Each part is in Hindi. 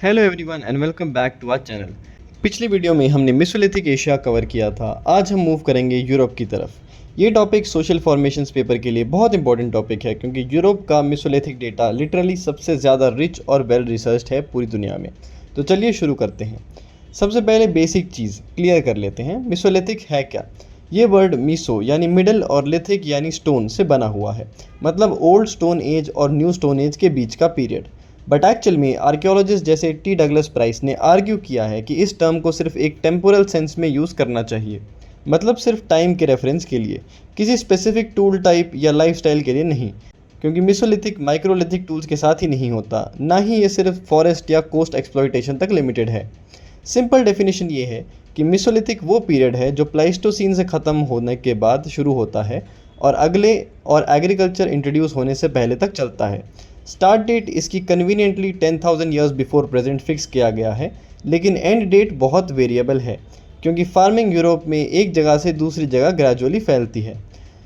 Hello everyone and welcome back to our channel. पिछली वीडियो में हमने मेसोलिथिक एशिया कवर किया था। आज हम मूव करेंगे यूरोप की तरफ। ये टॉपिक सोशल फॉर्मेशंस पेपर के लिए बहुत इंपॉर्टेंट टॉपिक है क्योंकि यूरोप का मेसोलिथिक डेटा लिटरली सबसे ज़्यादा रिच और वेल रिसर्च्ड है पूरी दुनिया में। तो चलिए शुरू करते हैं। सबसे पहले बेसिक चीज़ क्लियर कर लेते हैं, मेसोलिथिक है क्या। ये वर्ड मीसो यानी मिडल और लिथिक यानी स्टोन से बना हुआ है, मतलब ओल्ड स्टोन एज और न्यू स्टोन एज के बीच का पीरियड। बट एक्चुअल में आर्कियोलॉजिस्ट जैसे टी डगलस प्राइस ने आर्ग्यू किया है कि इस टर्म को सिर्फ एक टेम्पोरल सेंस में यूज़ करना चाहिए, मतलब सिर्फ टाइम के रेफरेंस के लिए, किसी स्पेसिफिक टूल टाइप या लाइफस्टाइल के लिए नहीं। क्योंकि मेसोलिथिक माइक्रोलिथिक टूल्स के साथ ही नहीं होता, ना ही ये सिर्फ फॉरेस्ट या कोस्ट एक्सप्लॉयटेशन तक लिमिटेड है। सिंपल डेफिनेशन ये है कि मेसोलिथिक वो पीरियड है जो प्लाइस्टोसीन से ख़त्म होने के बाद शुरू होता है और अगले और एग्रीकल्चर इंट्रोड्यूस होने से पहले तक चलता है। स्टार्ट डेट इसकी conveniently 10,000 years before present fix किया गया है, लेकिन एंड डेट बहुत वेरिएबल है क्योंकि फार्मिंग यूरोप में एक जगह से दूसरी जगह ग्रेजुअली फैलती है।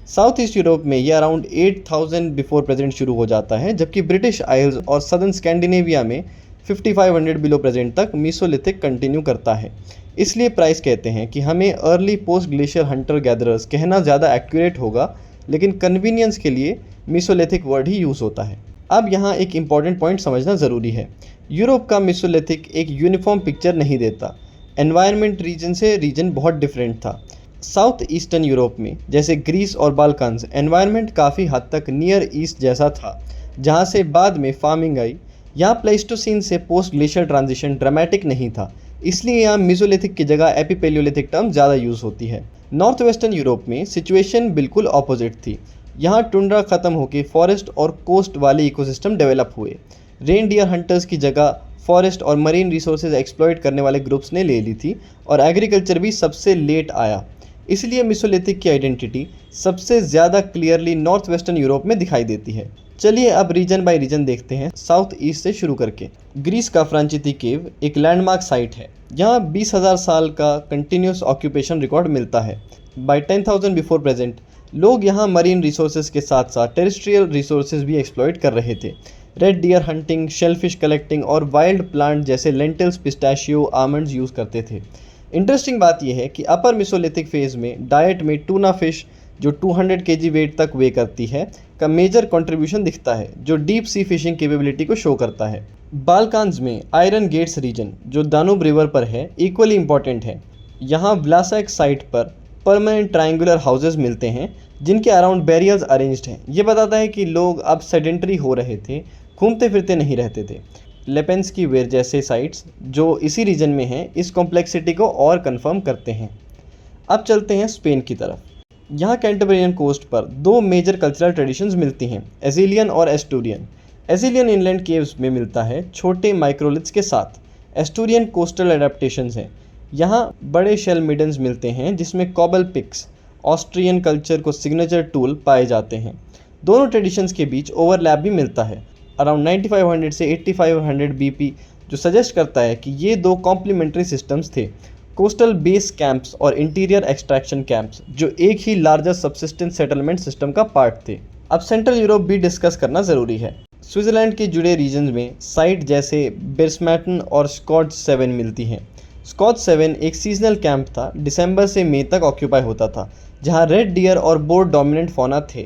साउथ ईस्ट यूरोप में यह अराउंड 8,000 बिफोर प्रेजेंट शुरू हो जाता है, जबकि ब्रिटिश आइल्स और सदर्न स्कैंडिनेविया में 5500 बिलो प्रेजेंट तक मीसोलिथिक कंटिन्यू करता है। इसलिए प्राइस कहते हैं कि हमें early post glacier Hunter gatherers कहना ज़्यादा एक्यूरेट होगा, लेकिन कन्वीनियंस के लिए मीसोलिथिक वर्ड ही यूज़ होता है। अब यहाँ एक इम्पॉर्टेंट पॉइंट समझना ज़रूरी है। यूरोप का मेसोलिथिक एक यूनिफॉर्म पिक्चर नहीं देता। एनवायरनमेंट रीजन से रीजन बहुत डिफरेंट था। साउथ ईस्टर्न यूरोप में जैसे ग्रीस और बाल्कन्स एनवायरनमेंट काफ़ी हद तक नियर ईस्ट जैसा था, जहाँ से बाद में फार्मिंग आई। यहाँ प्लेस्टोसीन से पोस्ट ग्लेशियर ट्रांजिशन ड्रामेटिक नहीं था, इसलिए यहाँ मेसोलिथिक की जगह एपिपेलियोलिथिक टर्म ज़्यादा यूज़ होती है। नॉर्थ वेस्टर्न यूरोप में सिचुएशन बिल्कुल ऑपोजिट थी। यहाँ टुंड्रा ख़त्म होकर फॉरेस्ट और कोस्ट वाले इकोसिस्टम डेवलप हुए। रेन डियर हंटर्स की जगह फॉरेस्ट और मरीन रिसोर्सेज एक्सप्लॉइट करने वाले ग्रुप्स ने ले ली थी और एग्रीकल्चर भी सबसे लेट आया। इसलिए मेसोलिथिक की आइडेंटिटी सबसे ज़्यादा क्लियरली नॉर्थ वेस्टर्न यूरोप में दिखाई देती है। चलिए अब रीजन बाय रीजन देखते हैं, साउथ ईस्ट से शुरू करके। ग्रीस का फ्रांचिती केव एक लैंडमार्क साइट है। यहाँ 20,000 साल का कंटिन्यूस ऑक्यूपेशन रिकॉर्ड मिलता है। बाय 10,000 बिफोर प्रेजेंट लोग यहाँ मरीन रिसोर्सेज के साथ साथ टेरेस्ट्रियल रिसोर्सेज भी एक्सप्लॉइट कर रहे थे। Red deer hunting, shellfish collecting और वाइल्ड प्लांट जैसे लेंटिल्स, पिस्ताशियो, आमंड्स यूज़ करते थे। इंटरेस्टिंग बात यह है कि अपर मेसोलिथिक फेज में डाइट में टूना फिश, जो 200 kg वेट तक वे करती है, का मेजर कंट्रीब्यूशन दिखता है, जो डीप सी फिशिंग कैपेबिलिटी को शो करता है। बाल्कान्स में आयरन गेट्स रीजन, जो दानूब रिवर पर है, इक्वली इंपॉर्टेंट है। यहाँ व्लासैक साइट पर परमानेंट ट्रायंगुलर हाउसेज मिलते हैं जिनके अराउंड बैरियर्स अरेंज्ड हैं। ये बताता है कि लोग अब सेडेंटरी हो रहे थे, घूमते फिरते नहीं रहते थे। लेपेंस्की वेयर जैसे साइट्स जो इसी रीजन में हैं, इस कॉम्प्लेक्सिटी को और कंफर्म करते हैं। अब चलते हैं स्पेन की तरफ। यहाँ कैंटब्रियन कोस्ट पर दो मेजर कल्चरल ट्रेडिशंस मिलती हैं, एजिलियन और एस्टूरियन। एजिलियन इनलैंड केव्स में मिलता है छोटे माइक्रोलिथ्स के साथ। एस्टूरियन कोस्टल एडेप्टेशंस हैं। यहाँ बड़े शेल मिडन्स मिलते हैं जिसमें कॉबल पिक्स, ऑस्ट्रियन कल्चर को सिग्नेचर टूल पाए जाते हैं। दोनों ट्रेडिशंस के बीच ओवरलैप भी मिलता है, अराउंड 9500 से 8500 बीपी, जो सजेस्ट करता है कि ये दो कॉम्प्लीमेंट्री सिस्टम्स थे, कोस्टल बेस कैंप्स और इंटीरियर एक्सट्रैक्शन कैंप्स, जो एक ही लार्जर सबसिस्टेंस सेटलमेंट सिस्टम का पार्ट थे। अब सेंट्रल यूरोप भी डिस्कस करना ज़रूरी है। स्विट्ज़रलैंड के जुड़े रीजन में साइट जैसे बेर्समैटन और स्कॉच 7 मिलती हैं। स्कॉच 7 एक सीजनल कैंप था, दिसंबर से मई तक ऑक्यूपाई होता था, जहां रेड डियर और बोर डोमिनेंट फौना थे।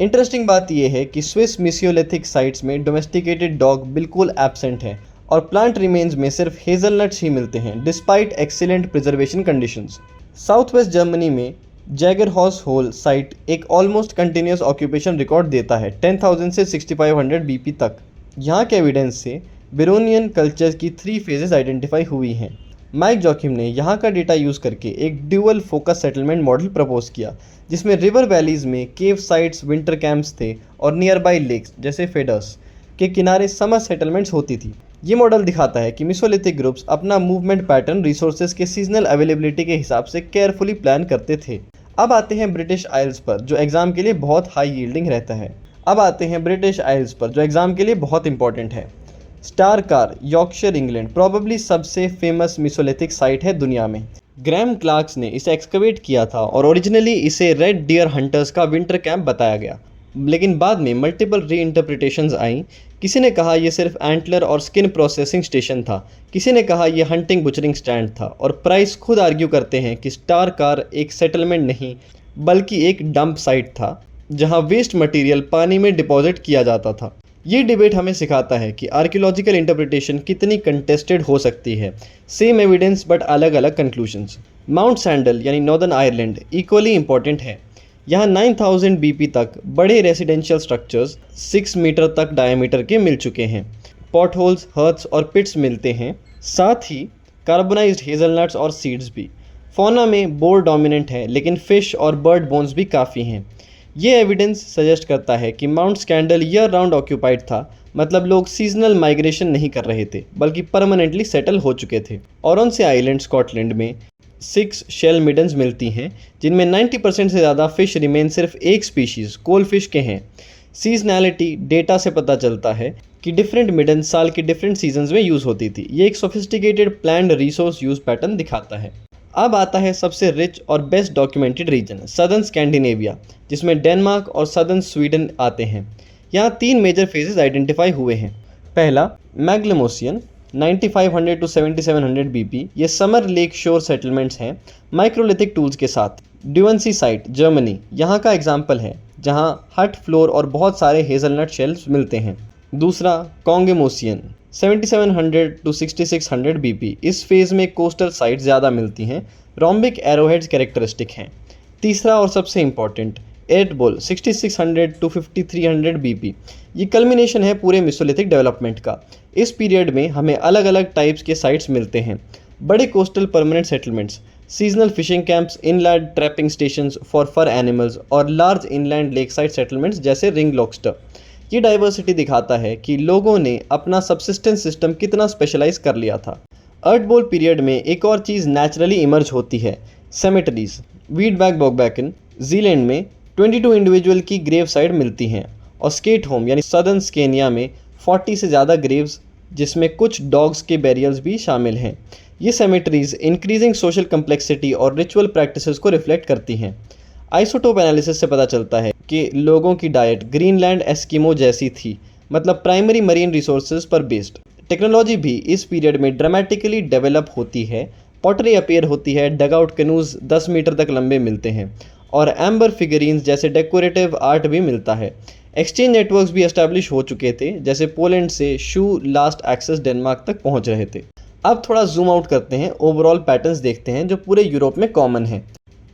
इंटरेस्टिंग बात यह है कि स्विस मेसोलिथिक साइट्स में डोमेस्टिकेटेड डॉग बिल्कुल एब्सेंट है और प्लांट रिमेन्स में सिर्फ हेजलनट्स ही मिलते हैं despite excellent preservation conditions. South west Germany में जैगरहॉस होल साइट एक ऑलमोस्ट कंटिन्यूस ऑक्यूपेशन रिकॉर्ड देता है 10,000 से 6,500 बीपी तक। यहाँ के एविडेंस से बेरोनियन कल्चर की 3 फेजेस आइडेंटिफाई हुई हैं। माइक जॉकिम ने यहाँ का डेटा यूज़ करके एक dual focus settlement model propose किया, जिसमें रिवर वैलीज़ में केव साइट्स, विंटर कैंप्स थे और नियर बाई लेक्स जैसे फेडर्स के किनारे समर सेटलमेंट्स होती थी। ये मॉडल दिखाता है कि मेसोलिथिक ग्रुप्स अपना मूवमेंट पैटर्न रिसोर्सेज के सीजनल अवेलेबिलिटी के हिसाब से केयरफुली प्लान करते थे। अब आते हैं ब्रिटिश आइल्स पर, जो एग्जाम के लिए बहुत हाई यील्डिंग रहता है। जो एग्जाम के लिए बहुत इंपॉर्टेंट है। Star car, Yorkshire, England, probably सबसे फेमस मेसोलिथिक साइट है दुनिया में। ग्रैम क्लार्क्स ने इसे एक्सकवेट किया था और ओरिजिनली इसे रेड डियर हंटर्स का विंटर कैंप बताया गया। लेकिन बाद में मल्टीपल रीइंटरप्रिटेशंस आई। किसी ने कहा ये सिर्फ एंटलर और स्किन प्रोसेसिंग स्टेशन था, किसी ने कहा ये हंटिंग बुचरिंग स्टैंड था, और प्राइस खुद आर्ग्यू करते हैं कि स्टार कार एक सेटलमेंट नहीं बल्कि एक डंप साइट था जहां वेस्ट मटेरियल पानी में डिपॉजिट किया जाता था। ये डिबेट हमें सिखाता है कि आर्कियोलॉजिकल इंटरप्रिटेशन कितनी कंटेस्टेड हो सकती है। सेम एविडेंस बट अलग अलग कंक्लूजन्स। माउंट सैंडल यानी नॉर्दर्न आयरलैंड इक्वली इंपॉर्टेंट है। यहाँ 9000 बीपी तक बड़े रेसिडेंशियल स्ट्रक्चर्स 6 मीटर तक डायमीटर के मिल चुके हैं। पॉट होल्स, हर्ट्स और पिट्स मिलते हैं, साथ ही कार्बोनाइज्ड हेज़लनट्स और सीड्स भी। फौना में बोर डोमिनेंट है, लेकिन फिश और बर्ड बोन्स भी काफ़ी हैं। ये एविडेंस सजेस्ट करता है कि mount scandal year round occupied था, मतलब लोग सीजनल माइग्रेशन नहीं कर रहे थे बल्कि परमानेंटली सेटल हो चुके थे। ऑरोंसे आइलैंड स्कॉटलैंड में 6 शेल मिडन्स मिलती हैं, जिनमें 90% से ज़्यादा फ़िश रिमेन सिर्फ एक स्पीशीज़ कोल फिश के हैं। सीजनैलिटी डेटा से पता चलता है कि डिफरेंट मिडन साल के डिफरेंट सीजन्स में यूज़ होती थी। ये एक sophisticated planned resource use pattern दिखाता है। अब आता है सबसे रिच और best documented region southern Scandinavia, जिसमें डेनमार्क और सदर्न स्वीडन आते हैं। यहाँ 3 मेजर फेजेस आइडेंटिफाई हुए हैं। पहला मैग्लेमोसियन 9500 to 7700 बीपी, ये समर लेक शोर सेटलमेंट्स हैं माइक्रोलिथिक टूल्स के साथ। ड्यूअन्सी साइट जर्मनी यहाँ का एग्जाम्पल है, जहाँ हट फ्लोर और बहुत सारे हेज़लनट शेल्स मिलते हैं। दूसरा कॉन्गेमोसियन 7700 to 6600 बीपी, इस फेज़ में कोस्टल साइट ज़्यादा मिलती हैं, रोम्बिक एरोहेड्स कैरेक्टरिस्टिक हैं। तीसरा और सबसे इम्पॉर्टेंट एडबोल 6600 to 5300 बीपी, ये कल्मिनेशन है पूरे मेसोलिथिक डेवलपमेंट का। इस पीरियड में हमें अलग अलग टाइप्स के साइट्स मिलते हैं। बड़े coastal permanent settlements, seasonal fishing camps, inland trapping stations for fur animals और large inland lake side settlements जैसे रिंग लॉबस्टर। ये डाइवर्सिटी दिखाता है कि लोगों ने अपना सबसिस्टेंस सिस्टम कितना स्पेशलाइज कर लिया था। अर्थ बोल पीरियड में एक और चीज़ नेचुरली इमर्ज होती है, सेमेटरीज। वीडबैक बॉगबैकन जीलैंड में 22 इंडिविजुअल की ग्रेव साइड मिलती हैं, और स्केट होम यानी सदर्न स्केनिया में 40 से ज़्यादा ग्रेव्स, जिसमें कुछ डॉग्स के बैरियल्स भी शामिल हैं। ये सेमेटरीज इंक्रीजिंग सोशल कम्प्लेक्सिटी और रिचुअल प्रैक्टिसेस को रिफ्लेक्ट करती हैं। आइसोटोप एनालिसिस से पता चलता है कि लोगों की डाइट ग्रीनलैंड एस्किमो जैसी थी, मतलब प्राइमरी मरीन रिसोर्सेज पर बेस्ड। टेक्नोलॉजी भी इस पीरियड में ड्रामेटिकली डेवलप होती है। पॉटरी अपीयर होती है, डगआउट कैनूज 10 मीटर तक लंबे मिलते हैं, और एम्बर फिगरीन्स जैसे डेकोरेटिव आर्ट भी मिलता है। एक्सचेंज नेटवर्क्स भी एस्टैब्लिश हो चुके थे, जैसे पोलैंड से शू लास्ट एक्सेस डेनमार्क तक पहुंच रहे थे। अब थोड़ा जूम आउट करते हैं, ओवरऑल पैटर्न्स देखते हैं जो पूरे यूरोप में कॉमन है।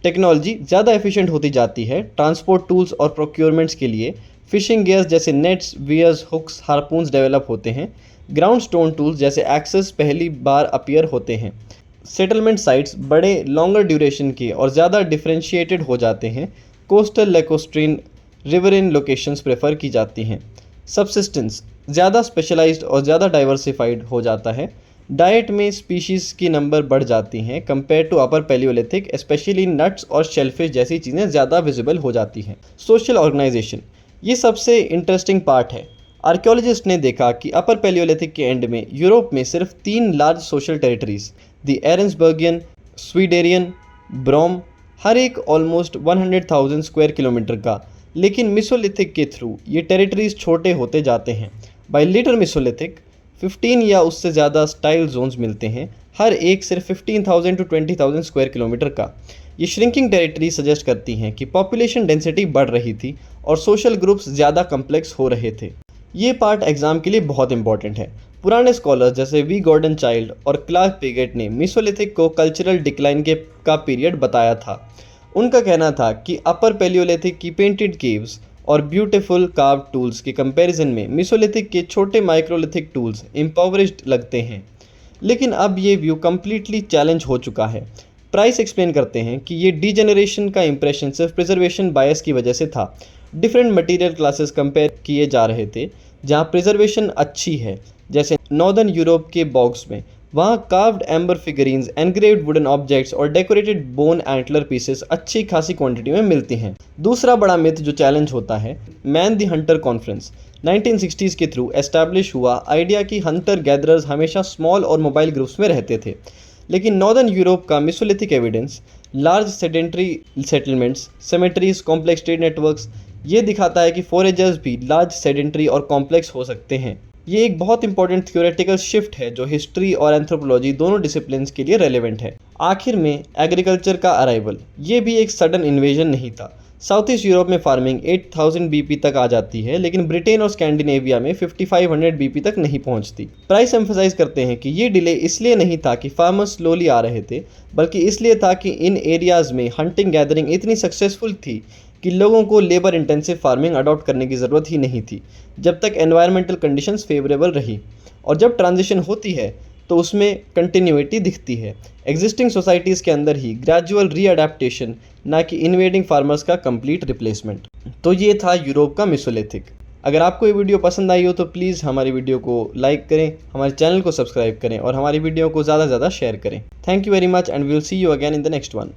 टेक्नोलॉजी ज़्यादा एफिशिएंट होती जाती है ट्रांसपोर्ट टूल्स और प्रोक्योरमेंट्स के लिए। फिशिंग गियर्स जैसे nets, weirs, hooks, harpoons develop होते हैं। ग्राउंड स्टोन टूल्स जैसे एक्सेस पहली बार अपीयर होते हैं। सेटलमेंट साइट्स बड़े लॉन्गर ड्यूरेशन के और ज़्यादा डिफरेंशिएटेड हो जाते हैं। Coastal lacustrine riverine locations prefer की जाती हैं। सबसिस्टेंस ज़्यादा स्पेशलाइज्ड और ज़्यादा डाइवर्सिफाइड हो जाता है। डाइट में स्पीशीज़ की नंबर बढ़ जाती हैं compare to upper Palaeolithic, specially nuts और शेलफिश जैसी चीज़ें ज़्यादा विजिबल हो जाती हैं। सोशल ऑर्गेनाइजेशन, ये सबसे इंटरेस्टिंग पार्ट है। आर्कियोलॉजिस्ट ने देखा कि अपर पैलियोलिथिक के एंड में यूरोप में सिर्फ 3 लार्ज सोशल टेरिटरीज, द एरेंसबर्गियन, स्वीडेरियन, ब्रोम, हर एक ऑलमोस्ट 100,000 स्क्वायर किलोमीटर का। लेकिन मिसोलिथिक के थ्रू ये टेरिटरीज छोटे होते जाते हैं। बाय लेटर मिसोलिथिक 15 या उससे ज़्यादा स्टाइल जोन्स मिलते हैं, हर एक सिर्फ 15,000 to 20,000 स्क्वायर किलोमीटर का। ये श्रिंकिंग टेरिटरी सजेस्ट करती हैं कि पॉपुलेशन डेंसिटी बढ़ रही थी और सोशल ग्रुप्स ज़्यादा कम्प्लेक्स हो रहे थे। ये पार्ट एग्जाम के लिए बहुत इंपॉर्टेंट है। पुराने स्कॉलर्स जैसे वी गॉर्डन चाइल्ड और क्लार्क पिगेट ने मिसोलिथिक को कल्चरल डिक्लाइन का पीरियड बताया था। उनका कहना था कि अपर पैलियोलिथिक की पेंटेड केव्स और ब्यूटीफुल कार्व टूल्स के कंपैरिजन में मिसोलिथिक के छोटे माइक्रोलिथिक टूल्स इम्पोवरिश्ड लगते हैं। लेकिन अब ये व्यू कम्प्लीटली चैलेंज हो चुका है। प्राइस एक्सप्लेन करते हैं कि ये डीजेनरेशन का इंप्रेशन सिर्फ प्रिजर्वेशन बायस की वजह से था। डिफरेंट मटेरियल क्लासेस कंपेयर किए जा रहे थे। जहाँ प्रिजर्वेशन अच्छी है, जैसे नॉर्दर्न यूरोप के बॉग्स में, वहाँ carved amber figurines, engraved wooden objects और डेकोरेटेड बोन एंटलर पीसेस अच्छी खासी क्वांटिटी में मिलती हैं। दूसरा बड़ा मिथ जो चैलेंज होता है, man the Hunter conference 1960s के थ्रू एस्टैब्लिश हुआ आइडिया कि हंटर गैदरर्स हमेशा स्मॉल और मोबाइल ग्रुप्स में रहते थे। लेकिन नॉर्दर्न यूरोप का Mesolithic evidence, large sedentary settlements, cemeteries, complex trade networks, ये दिखाता है कि फोरेजर्स भी लार्ज सेडेंटरी और कॉम्प्लेक्स हो सकते हैं। ये एक बहुत इंपॉर्टेंट थ्योरेटिकल शिफ्ट है जो हिस्ट्री और एंथ्रोपोलॉजी दोनों डिसिप्लिन्स के लिए रेलेवेंट है। आखिर में एग्रीकल्चर का अराइवल, ये भी एक सडन इन्वेजन नहीं था। साउथ ईस्ट यूरोप में फार्मिंग 8000 बीपी तक आ जाती है, लेकिन ब्रिटेन और स्कैंडिनेविया में 5500 बीपी तक नहीं पहुंचती। प्राइस एम्फसाइज करते हैं कि ये डिले इसलिए नहीं था कि फार्मर्स स्लोली आ रहे थे, बल्कि इसलिए था कि इन एरियाज़ में हंटिंग गैदरिंग इतनी सक्सेसफुल थी कि लोगों को लेबर इंटेंसिव फार्मिंग अडॉप्ट करने की ज़रूरत ही नहीं थी, जब तक एनवायरमेंटल कंडीशंस फेवरेबल रही। और जब ट्रांजिशन होती है तो उसमें कंटिन्यूटी दिखती है, एग्जिस्टिंग सोसाइटीज़ के अंदर ही ग्रेजुअल रीअडेप्टेशन, ना कि इन्वेडिंग फार्मर्स का कंप्लीट रिप्लेसमेंट। तो ये था यूरोप का मेसोलिथिक। अगर आपको ये वीडियो पसंद आई हो तो प्लीज़ हमारी वीडियो को लाइक करें, हमारे चैनल को सब्सक्राइब करें और हमारी वीडियो को ज़्यादा से ज़्यादा शेयर करें। Thank you very much and we will see you again in the next one.